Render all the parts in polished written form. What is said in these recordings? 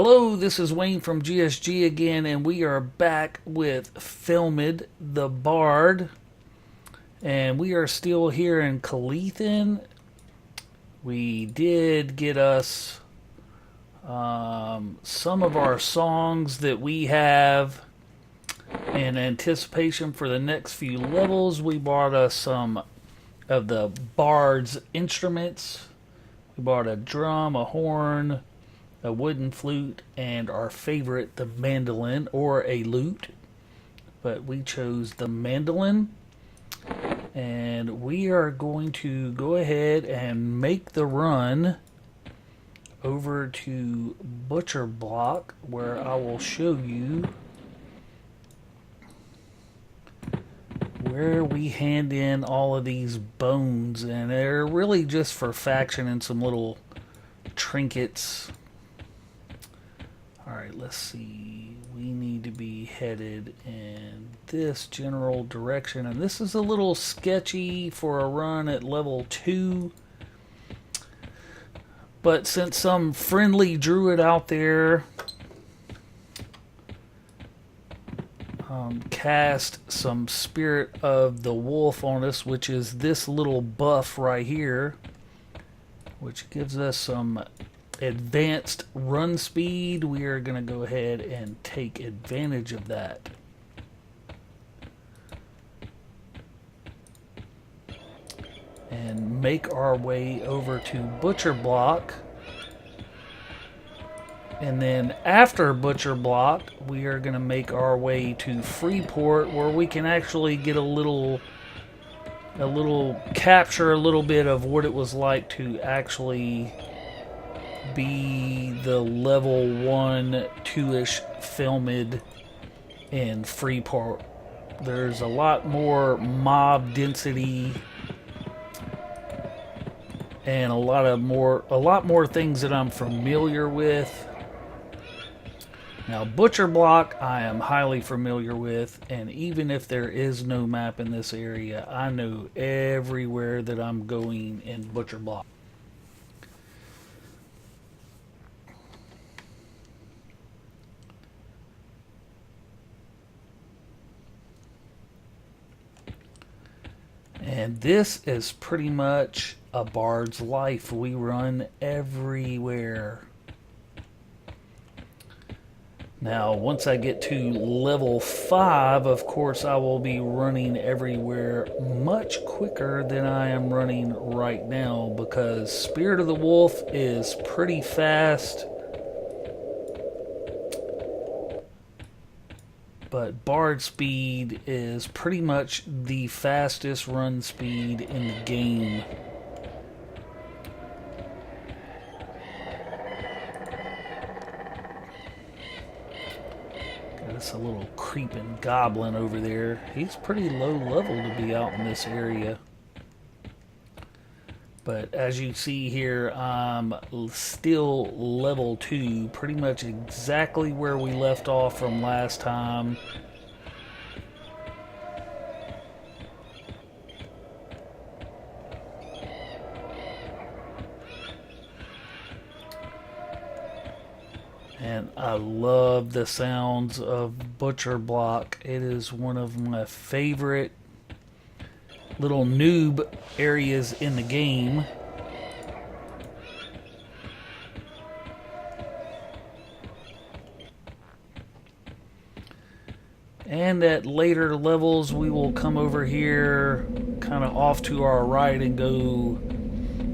Hello, this is Wayne from GSG again, and we are back with Felmid the Bard. And we are still here in Calethan. We did get us some of our songs that we have in anticipation for the next few levels. We bought us some of the Bard's instruments. We bought a drum, a horn, a wooden flute, and our favorite, the mandolin, or a lute. But we chose the mandolin. And we are going to go ahead and make the run over to Butcher Block, where I will show you where we hand in all of these bones. And they're really just for faction and some little trinkets. Alright, let's see. We need to be headed in this general direction. And this is a little sketchy for a run at level 2. But since some friendly druid out there cast some Spirit of the Wolf on us, which is this little buff right here, which gives us some advanced run speed, we are going to go ahead and take advantage of that. And make our way over to Butcher Block. And then after Butcher Block, we are going to make our way to Freeport, where we can actually get capture a little bit of what it was like to actually be the level 1, 2-ish Felmid in Freeport. There's a lot more mob density and a lot more things that I'm familiar with. Now, Butcher Block I am highly familiar with, and even if there is no map in this area, I know everywhere that I'm going in Butcher Block. And this is pretty much a bard's life. We run everywhere. Now, once I get to level 5, of course, I will be running everywhere much quicker than I am running right now, because Spirit of the Wolf is pretty fast. But Bard speed is pretty much the fastest run speed in the game. Got us a little creeping goblin over there. He's pretty low level to be out in this area. But as you see here, I'm still level 2, pretty much exactly where we left off from last time. And I love the sounds of Butcher Block. It is one of my favorite little noob areas in the game. And at later levels we will come over here kind of off to our right and go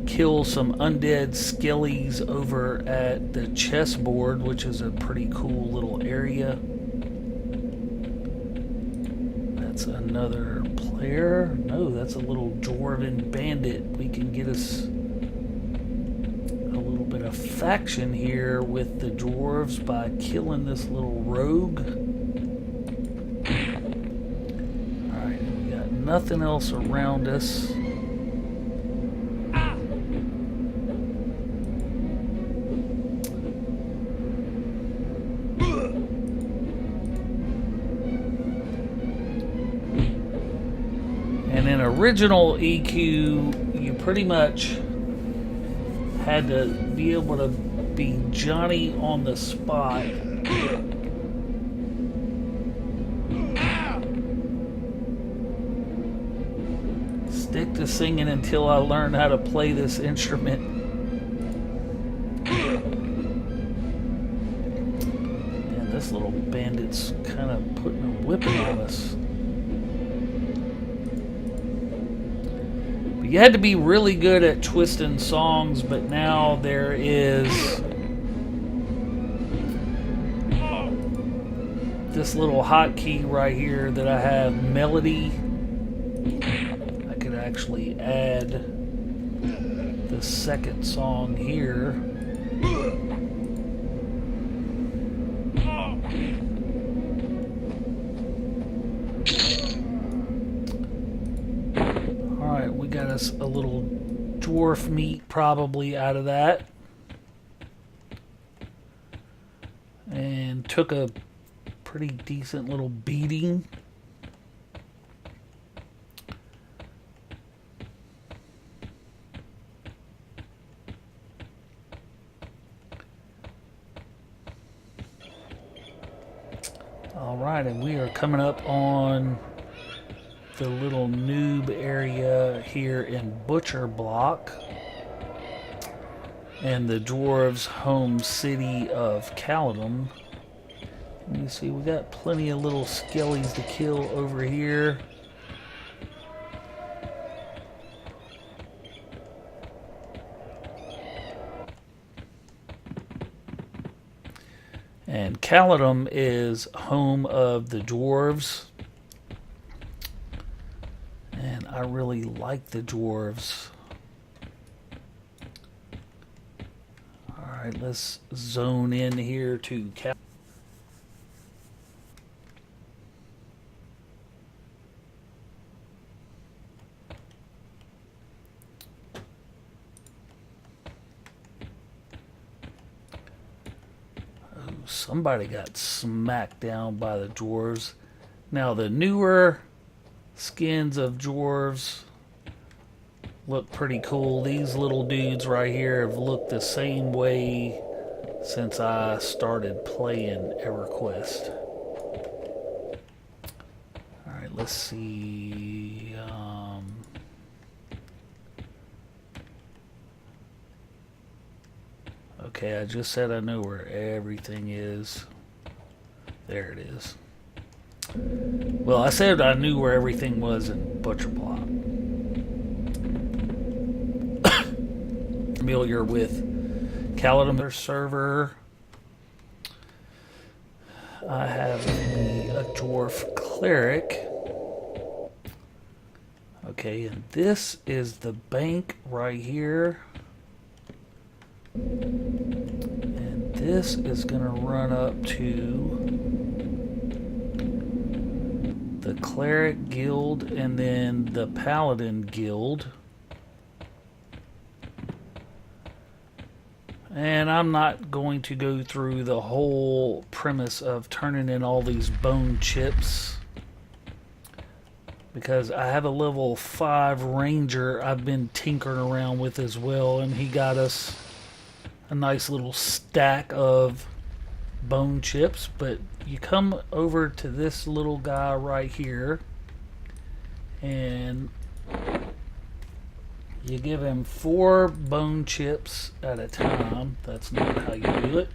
kill some undead skellies over at the chessboard, which is a pretty cool little area. That's another player. No, that's a little dwarven bandit. We can get us a little bit of faction here with the dwarves by killing this little rogue. Alright, we got nothing else around us. And in original EQ, you pretty much had to be able to be Johnny on the spot. Stick to singing until I learn how to play this instrument. Man, this little bandit's kind of putting a whipping on us. But you had to be really good at twisting songs, but now there is this little hotkey right here that I have, melody. Actually add the second song here. Alright, we got us a little dwarf meat probably out of that. And took a pretty decent little beating. Alright, and we are coming up on the little noob area here in Butcher Block and the dwarves' home city of Caladum. And you see we got plenty of little skellies to kill over here. And Caladum is home of the dwarves. And I really like the dwarves. Alright, let's zone in here to Caladum. Somebody got smacked down by the dwarves. Now the newer skins of dwarves look pretty cool. These little dudes right here have looked the same way since I started playing EverQuest. Alright, let's see. Okay, I just said I know where everything is. There it is. Well, I said I knew where everything was in Butcher Block. Familiar with Caladum server. I have a dwarf cleric. Okay, and this is the bank right here. And this is going to run up to the Cleric Guild and then the Paladin Guild. And I'm not going to go through the whole premise of turning in all these bone chips, because I have a level 5 ranger I've been tinkering around with as well, and he got us a nice little stack of bone chips. But you come over to this little guy right here and you give him 4 bone chips at a time. That's not how you do it.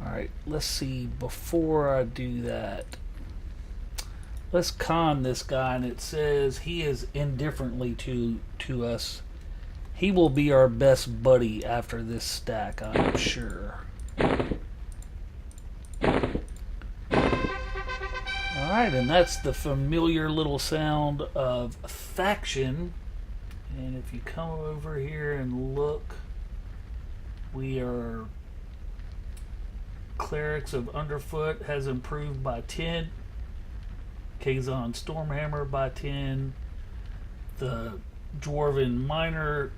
Alright, let's see. Before I do that, let's con this guy, and it says he is indifferently to us. He will be our best buddy after this stack, I'm sure. Alright, and that's the familiar little sound of faction. And if you come over here and look, we are Clerics of Underfoot has improved by 10. Kazon Stormhammer by 10. The Dwarven Miner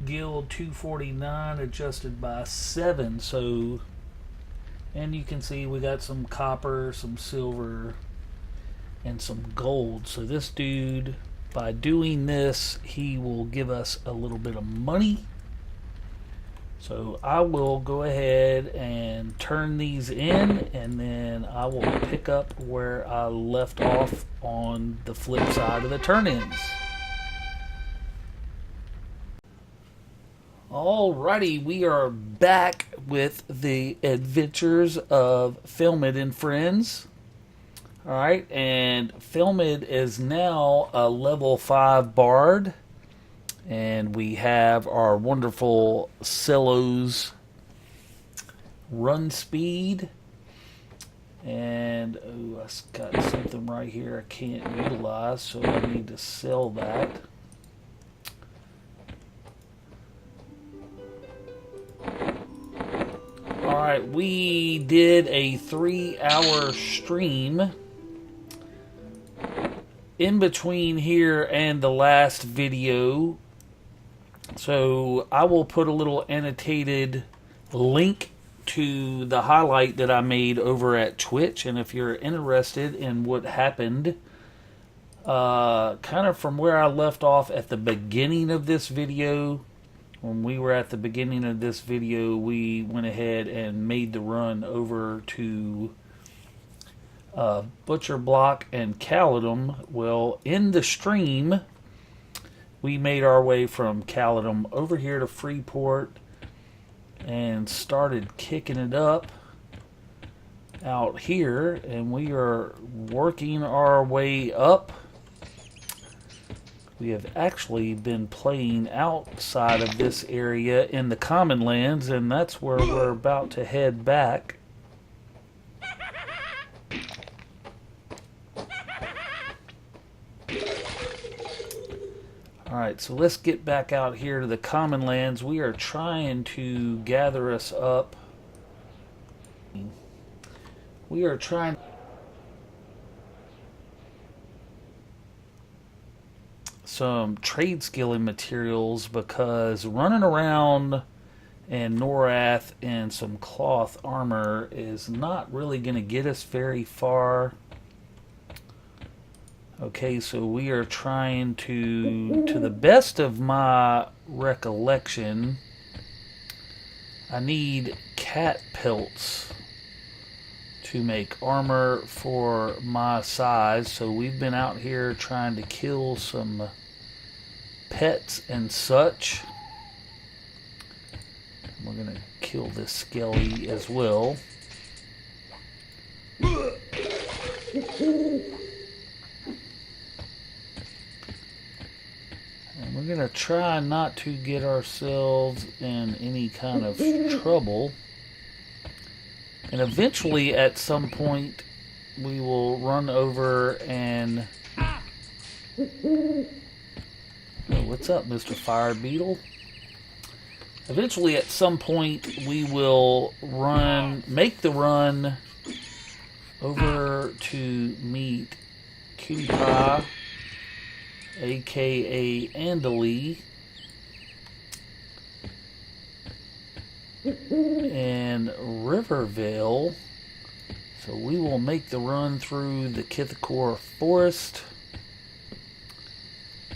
Guild 249 adjusted by 7. So, and you can see we got some copper, some silver, and some gold. So this dude by doing this, he will give us a little bit of money. So I will go ahead and turn these in, and then I will pick up where I left off on the flip side of the turn-ins. Alrighty, we are back with the adventures of Felmid and friends. Alright, and Felmid is now a level 5 bard. And we have our wonderful Cello's run speed. And oh, I got something right here I can't utilize, so I need to sell that. Alright, we did a 3-hour stream in between here and the last video. So I will put a little annotated link to the highlight that I made over at Twitch. And if you're interested in what happened, kind of from where I left off at the beginning of this video, when we were at the beginning of this video, we went ahead and made the run over to Butcher Block and Caledon. Well, in the stream, we made our way from Caledon over here to Freeport and started kicking it up out here, and we are working our way up. We have actually been playing outside of this area in the Common Lands, and that's where we're about to head back. Alright, so let's get back out here to the Common Lands. We are trying to gather us up. We are trying some trade skilling materials, because running around in Norath and some cloth armor is not really going to get us very far. Okay, so we are trying to the best of my recollection, I need cat pelts to make armor for my size. So we've been out here trying to kill some pets and such. We're going to kill this skelly as well. And we're going to try not to get ourselves in any kind of trouble. And eventually, at some point, we will run over and... Oh, what's up, Mr. Fire Beetle? Eventually, at some point, we will make the run over to meet Cutie Pie, aka Andaley, in Rivervale. So we will make the run through the Kithakor Forest.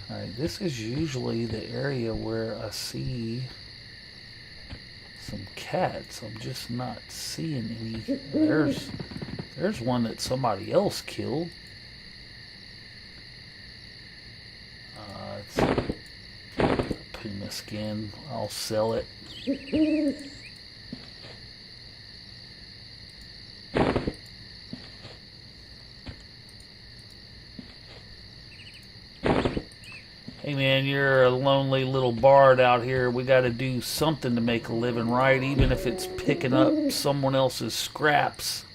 Alright, this is usually the area where I see some cats. I'm just not seeing any. There's one that somebody else killed. It's a puma skin. I'll sell it. Hey man, you're a lonely little bard out here. We got to do something to make a living, right? Even if it's picking up someone else's scraps.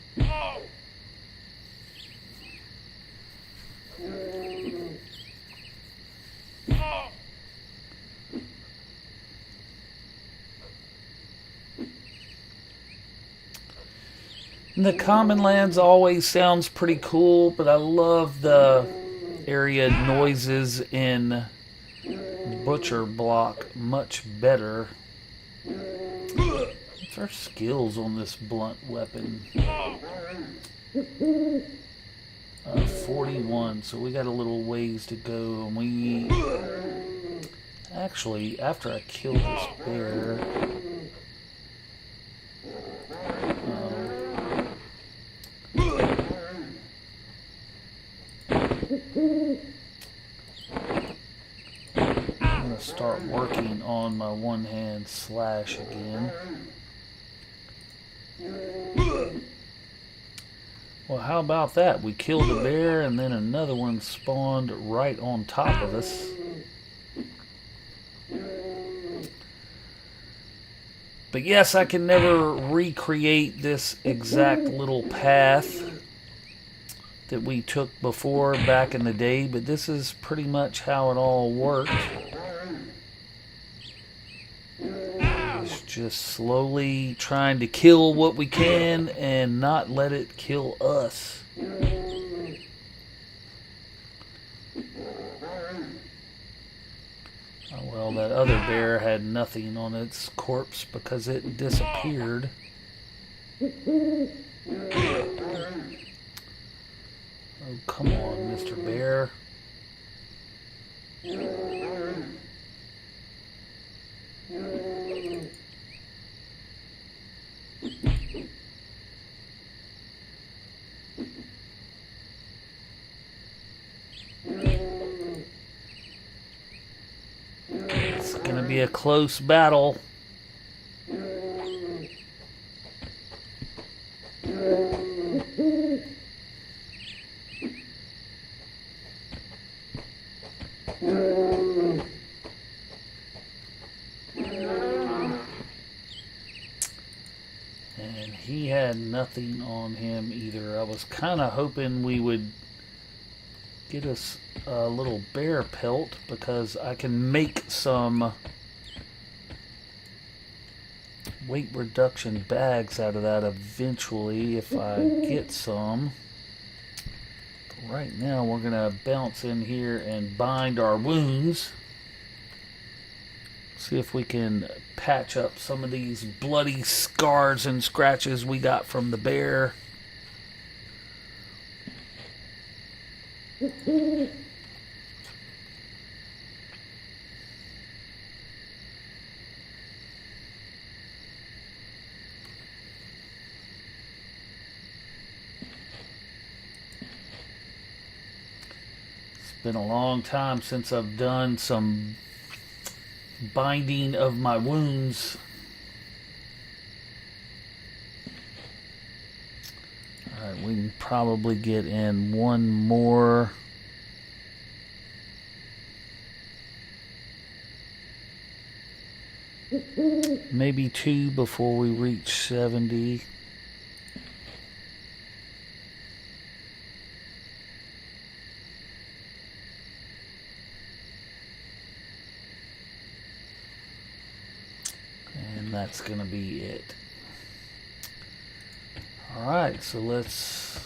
The Common Lands always sounds pretty cool, but I love the area noises in Butcher Block much better. What's our skills on this blunt weapon? 41, so we got a little ways to go, and we actually, after I killed this bear, I'm going to start working on my one-hand slash again. Well, how about that? We killed a bear and then another one spawned right on top of us. But yes, I can never recreate this exact little path that we took before back in the day, but this is pretty much how it all worked. Just slowly trying to kill what we can and not let it kill us. Oh, well, that other bear had nothing on its corpse because it disappeared. Oh, come on, Mr. Bear. It's gonna be a close battle. And he had nothing on him either. I was kind of hoping we would get us a little bear pelt because I can make some weight reduction bags out of that eventually if I get some. But right now we're going to bounce in here and bind our wounds. See if we can patch up some of these bloody scars and scratches we got from the bear. It's been a long time since I've done some binding of my wounds. Alright, we can probably get in one more. Maybe two before we reach 70. And that's going to be it. Alright, so let's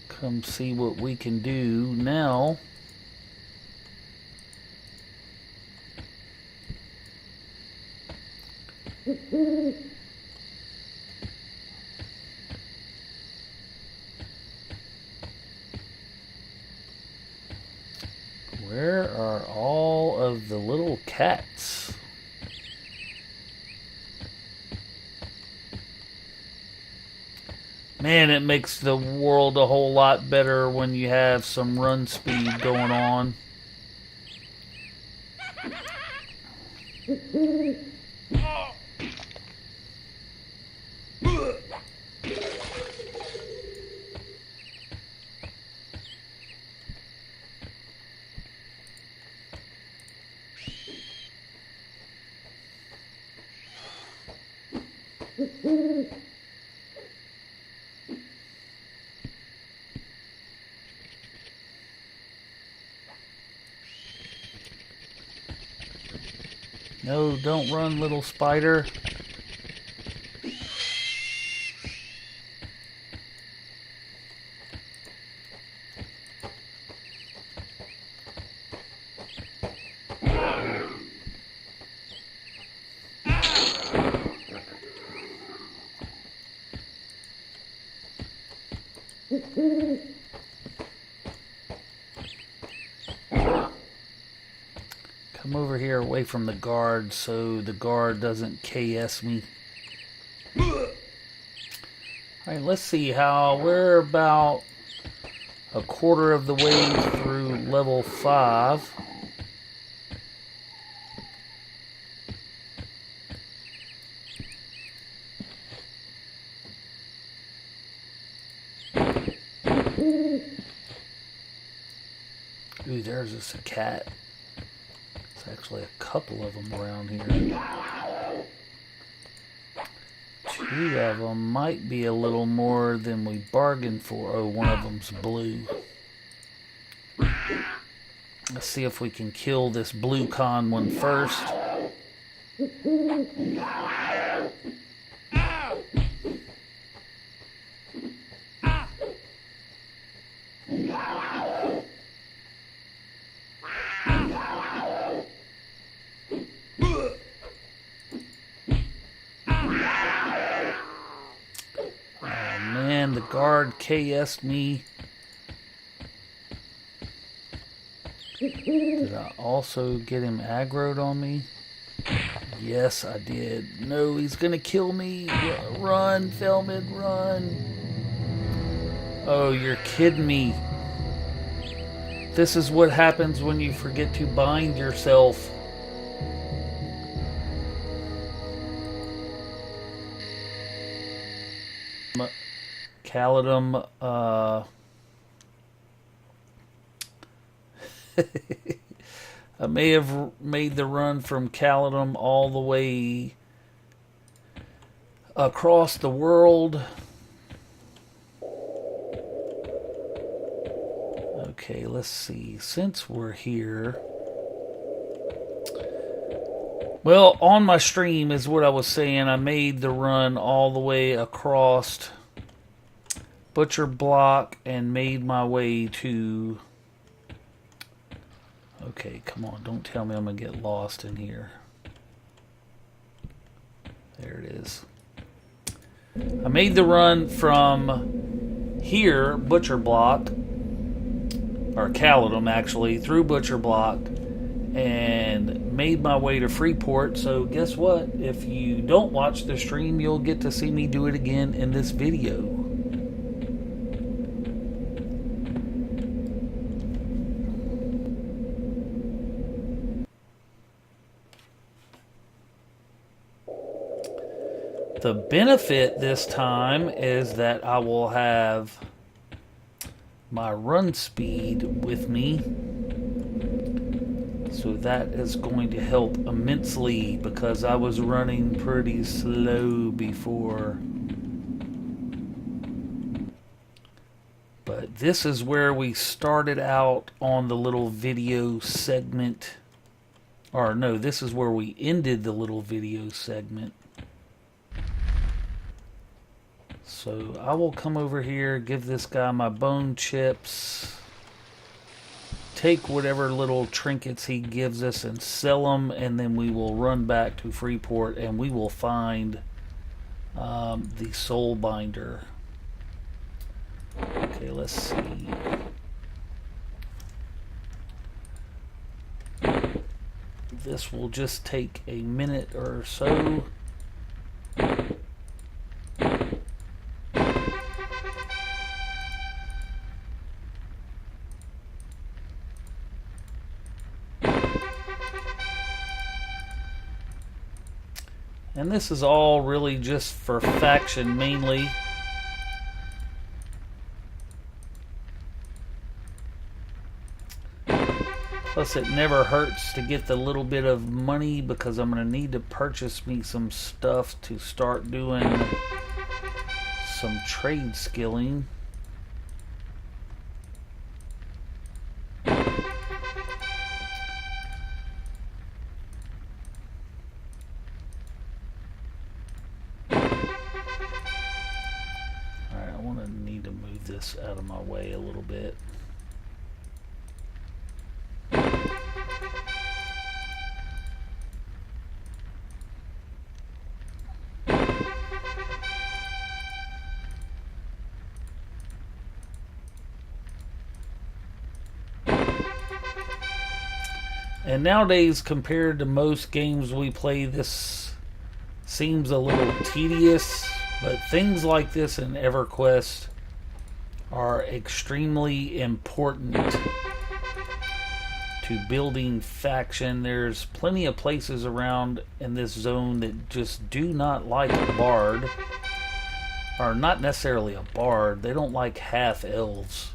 come see what we can do now. Where are all of the little cats? Man, it makes the world a whole lot better when you have some run speed going on. No, don't run, little spider. Come over here away from the guard so the guard doesn't KS me. Alright, let's see how we're about a quarter of the way through level 5. Ooh, there's just a cat. There's actually a couple of them around here. 2 of them might be a little more than we bargained for. Oh, one of them's blue. Let's see if we can kill this blue con one first. The guard KS'd me. Did I also get him aggroed on me? Yes, I did. No, he's gonna kill me. Run, Felmid, run. Oh, you're kidding me. This is what happens when you forget to bind yourself. Caladum, I may have made the run from Caladum all the way across the world. Okay, let's see. Since we're here... Well, on my stream is what I was saying. I made the run all the way across Butcher Block and made my way to... Okay, come on. Don't tell me I'm going to get lost in here. There it is. I made the run from here, Butcher Block, or Caladum actually, through Butcher Block, and made my way to Freeport. So guess what? If you don't watch the stream, you'll get to see me do it again in this video. The benefit this time is that I will have my run speed with me. So that is going to help immensely because I was running pretty slow before. But this is where we started out on the little video segment. Or no, this is where we ended the little video segment. So I will come over here, give this guy my bone chips, take whatever little trinkets he gives us and sell them, and then we will run back to Freeport and we will find the soul binder. Okay, let's see. This will just take a minute or so. And this is all really just for faction mainly. Plus it never hurts to get the little bit of money because I'm going to need to purchase me some stuff to start doing some trade skilling. Out of my way a little bit. And nowadays, compared to most games we play, this seems a little tedious, but things like this in EverQuest are extremely important to building faction. There's plenty of places around in this zone that just do not like a bard, or not necessarily a bard, they don't like half elves.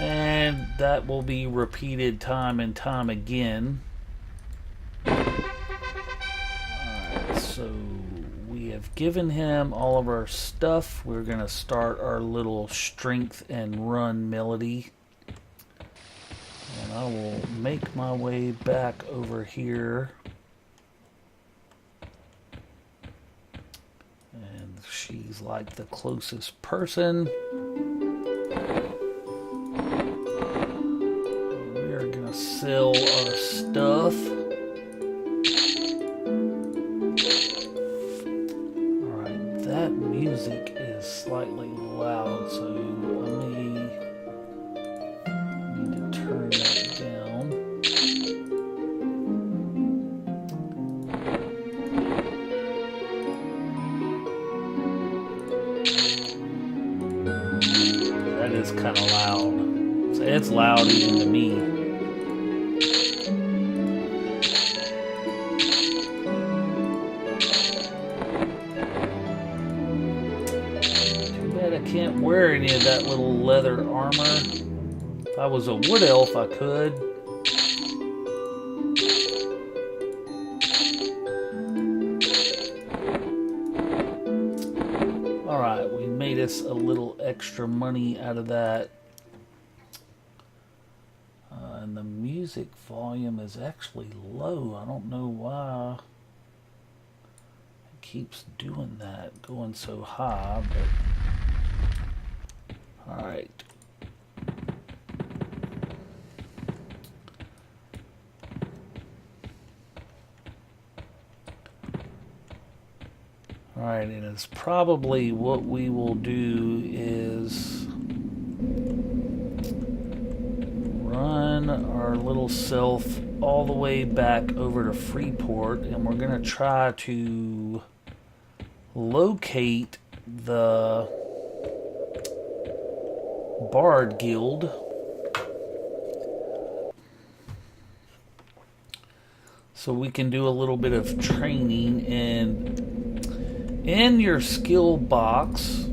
And that will be repeated time and time again. Alright, so we have given him all of our stuff. We're going to start our little strength and run melody. And I will make my way back over here. And she's like the closest person. We're gonna sell our stuff. Alright, that music is slightly loud, so I may need to turn that down. That is kind of loud. So it's loud even to me. Too bad I can't wear any of that little leather armor. If I was a wood elf, I could. Alright, we made us a little extra money out of that. And the music volume is actually low. I don't know why it keeps doing that, going so high, but alright. Alright, and it's probably what we will do is run our little self all the way back over to Freeport, and we're going to try to locate the Bard Guild. So we can do a little bit of training, and in your skill box,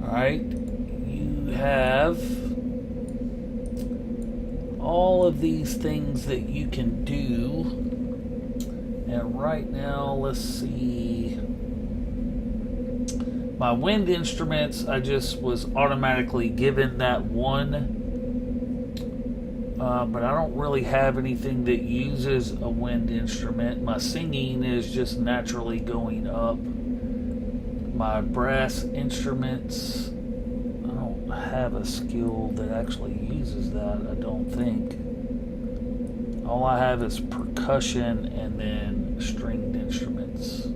alright, you have all of these things that you can do. And right now, let's see. My wind instruments, I just was automatically given that one. But I don't really have anything that uses a wind instrument. My singing is just naturally going up. My brass instruments, I don't have a skill that actually uses that, I don't think. All I have is percussion and then stringed instruments.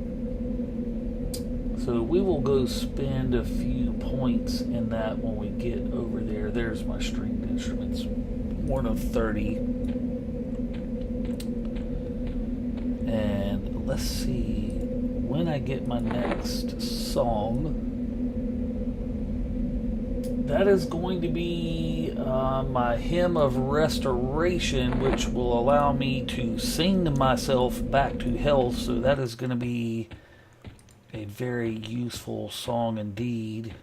So we will go spend a few points in that when we get over there. There's my stringed instruments. 1 of 30. And let's see, when I get my next song, that is going to be my Hymn of Restoration, which will allow me to sing myself back to health. So that is going to be a very useful song indeed.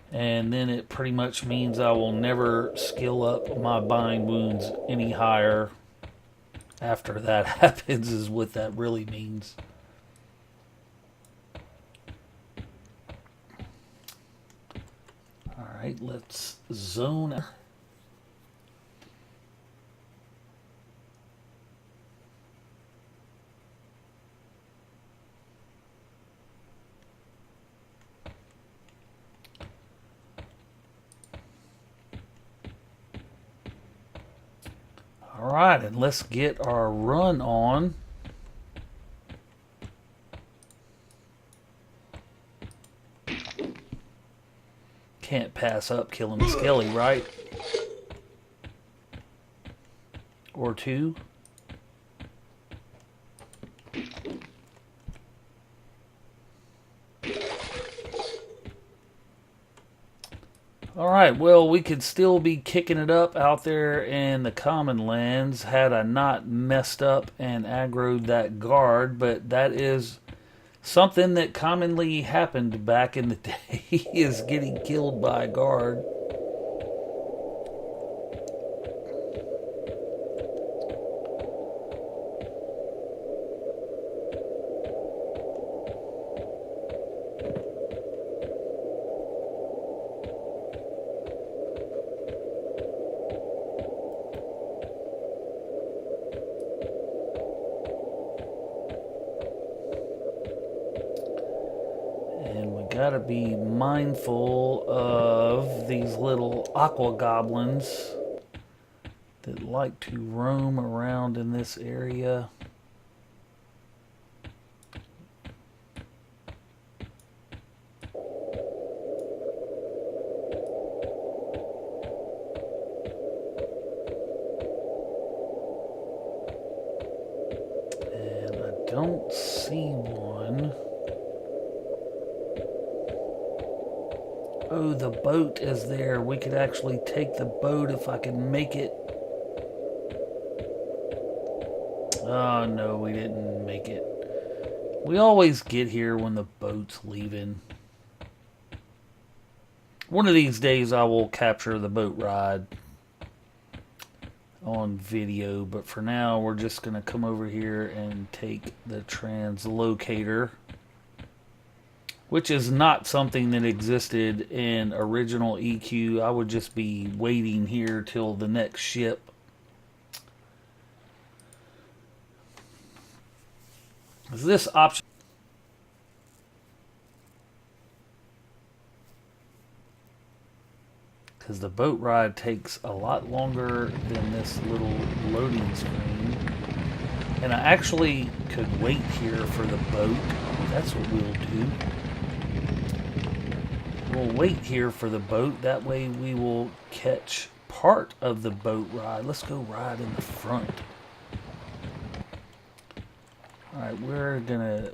And then it pretty much means I will never skill up my bind wounds any higher after that happens, is what that really means. Alright, let's zone. Alright, and let's get our run on. Can't pass up killing the skelly, right? Or two. Alright, well, we could still be kicking it up out there in the common lands had I not messed up and aggroed that guard, but that is something that commonly happened back in the day, is getting killed by a guard. Gotta be mindful of these little aqua goblins that like to roam around in this area. And I don't see one. Oh, the boat is there. We could actually take the boat if I can make it. Oh, no, we didn't make it. We always get here when the boat's leaving. One of these days I will capture the boat ride on video, but for now we're just going to come over here and take the translocator, which is not something that existed in original EQ. I would just be waiting here till the next ship. This option, because the boat ride takes a lot longer than this little loading screen. And I actually could wait here for the boat. That's what we'll do. We'll wait here for the boat. That way we will catch part of the boat ride. Let's go ride in the front. Alright, we're going to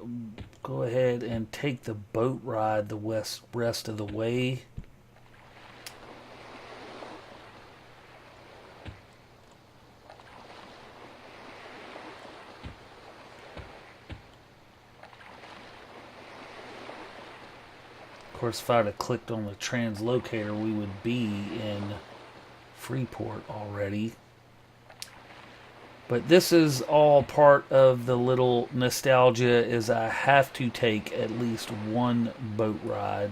go ahead and take the boat ride the rest of the way. Of course, if I'd have clicked on the translocator, we would be in Freeport already. But this is all part of the little nostalgia, is I have to take at least one boat ride.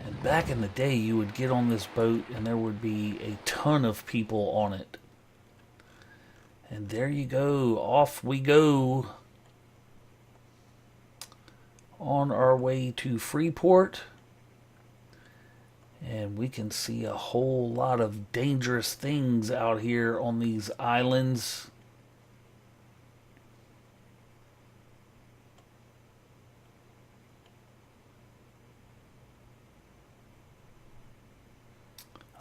And back in the day, you would get on this boat and there would be a ton of people on it. And there you go, off we go on our way to Freeport. And we can see a whole lot of dangerous things out here on these islands.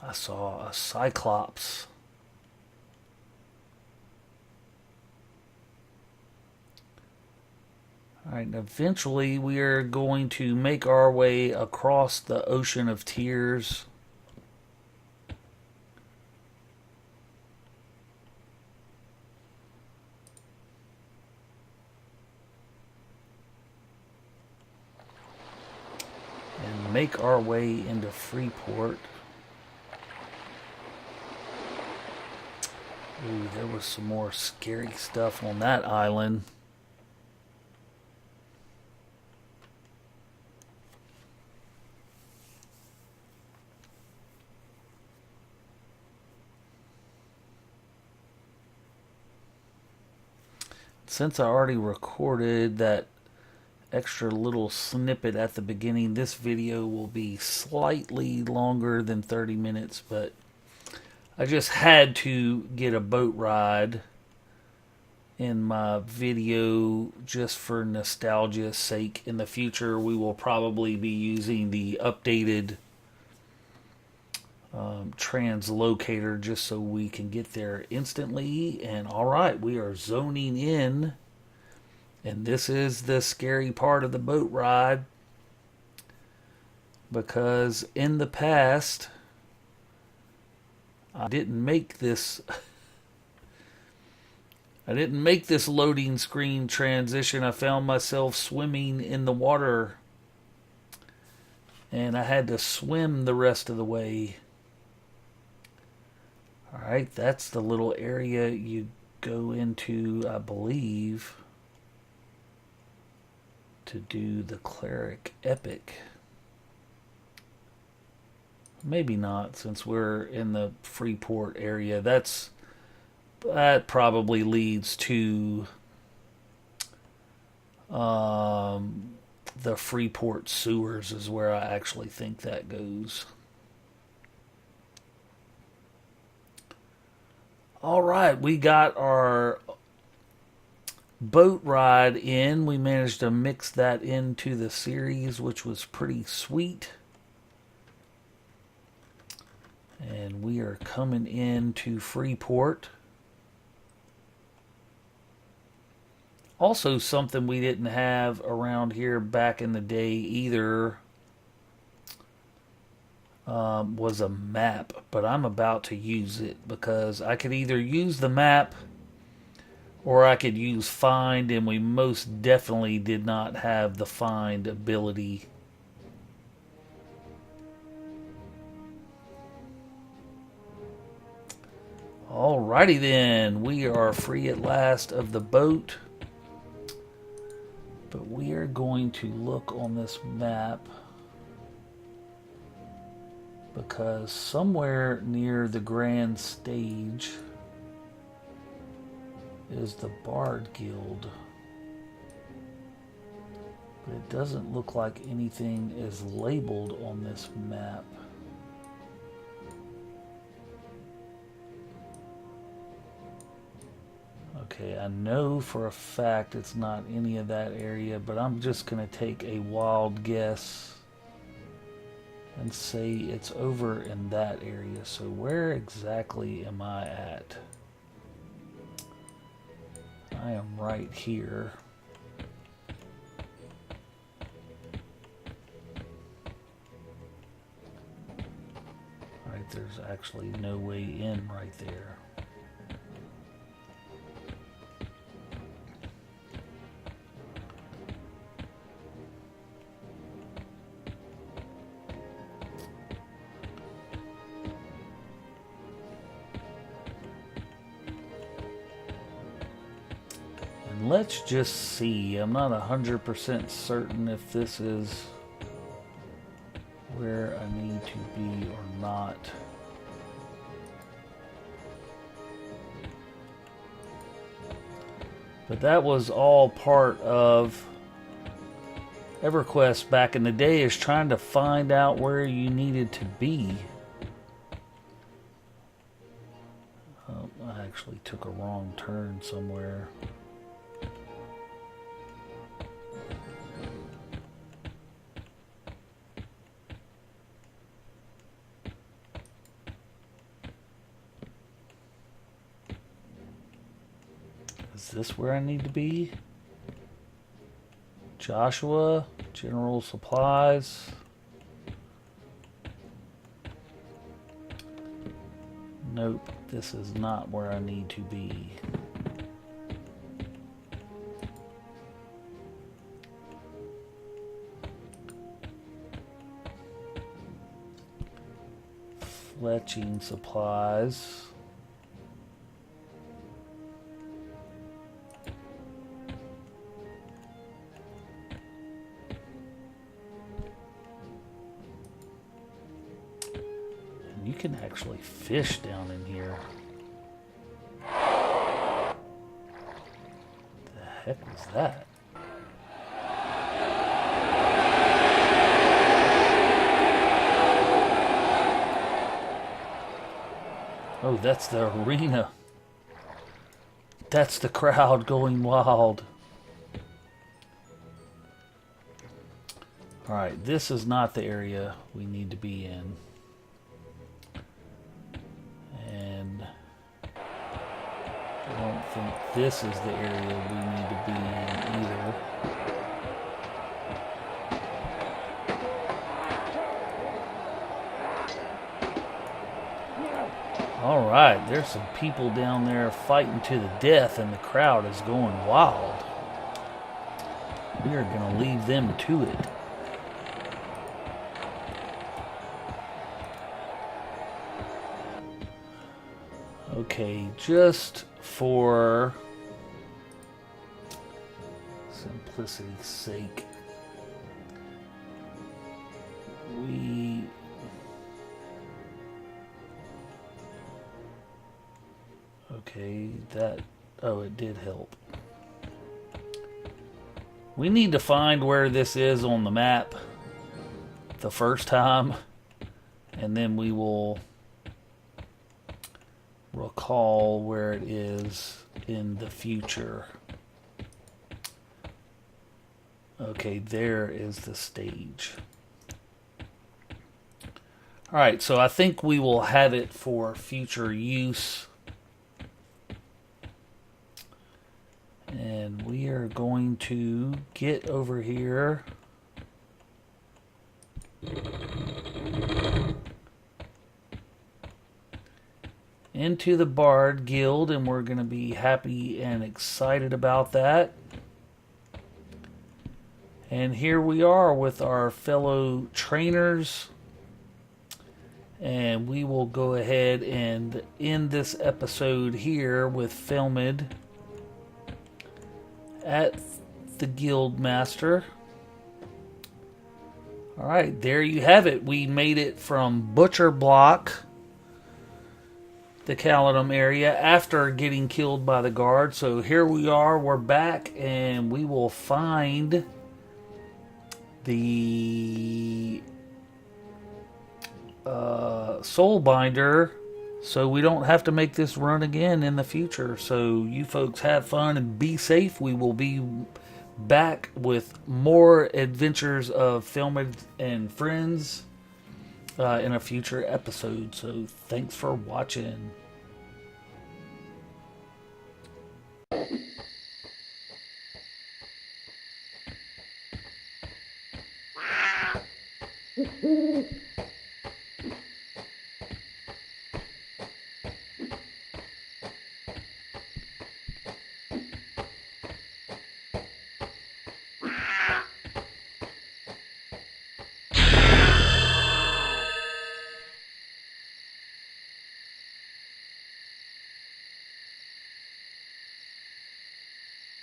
I saw a cyclops. Alright, eventually we are going to make our way across the Ocean of Tears. And make our way into Freeport. Ooh, there was some more scary stuff on that island. Since I already recorded that extra little snippet at the beginning, this video will be slightly longer than 30 minutes, but I just had to get a boat ride in my video just for nostalgia's sake. In the future, we will probably be using the updated translocator just so we can get there instantly. And all right, we are zoning in, and this is the scary part of the boat ride, because in the past I didn't make this loading screen transition. I found myself swimming in the water, and I had to swim the rest of the way. Alright, that's the little area you go into, I believe, to do the cleric epic. Maybe not, since we're in the Freeport area. That probably leads to the Freeport sewers is where I actually think that goes. All right, we got our boat ride in. We managed to mix that into the series, which was pretty sweet. And we are coming into Freeport. Also, something we didn't have around here back in the day either was a map, but I'm about to use it because I could either use the map or I could use find, and we most definitely did not have the find ability. Alrighty then, we are free at last of the boat, but we are going to look on this map, because somewhere near the grand stage is the Bard Guild. But it doesn't look like anything is labeled on this map. Okay, I know for a fact it's not any of that area, but I'm just going to take a wild guess and say it's over in that area. So where exactly am I at? I am right here. Right, there's actually no way in right there. Let's just see. I'm not 100% certain if this is where I need to be or not. But that was all part of EverQuest back in the day, is trying to find out where you needed to be. Oh, I actually took a wrong turn somewhere. Is this where I need to be? Joshua, general supplies. Nope, this is not where I need to be. Fletching supplies. You can actually fish down in here. The heck was that? Oh, that's the arena. That's the crowd going wild. Alright, this is not the area we need to be in. And I don't think this is the area we need to be in either. Alright, there's some people down there fighting to the death, and the crowd is going wild. We are going to leave them to it. Okay, just for simplicity's sake, okay, oh, it did help. We need to find where this is on the map the first time, and then we will recall where it is in the future. Okay, there is the stage. Alright, so I think we will have it for future use. And we are going to get over here. Into the Bard Guild, and we're going to be happy and excited about that. And here we are with our fellow trainers, and we will go ahead and end this episode here with Felmid at the Guild Master. Alright, there you have it. We made it from Butcher Block, the Caledon area, after getting killed by the guard. So here we are, we're back, and we will find the Soulbinder, so we don't have to make this run again in the future. So you folks have fun and be safe. We will be back with more adventures of Felmid and friends in a future episode. So thanks for watching.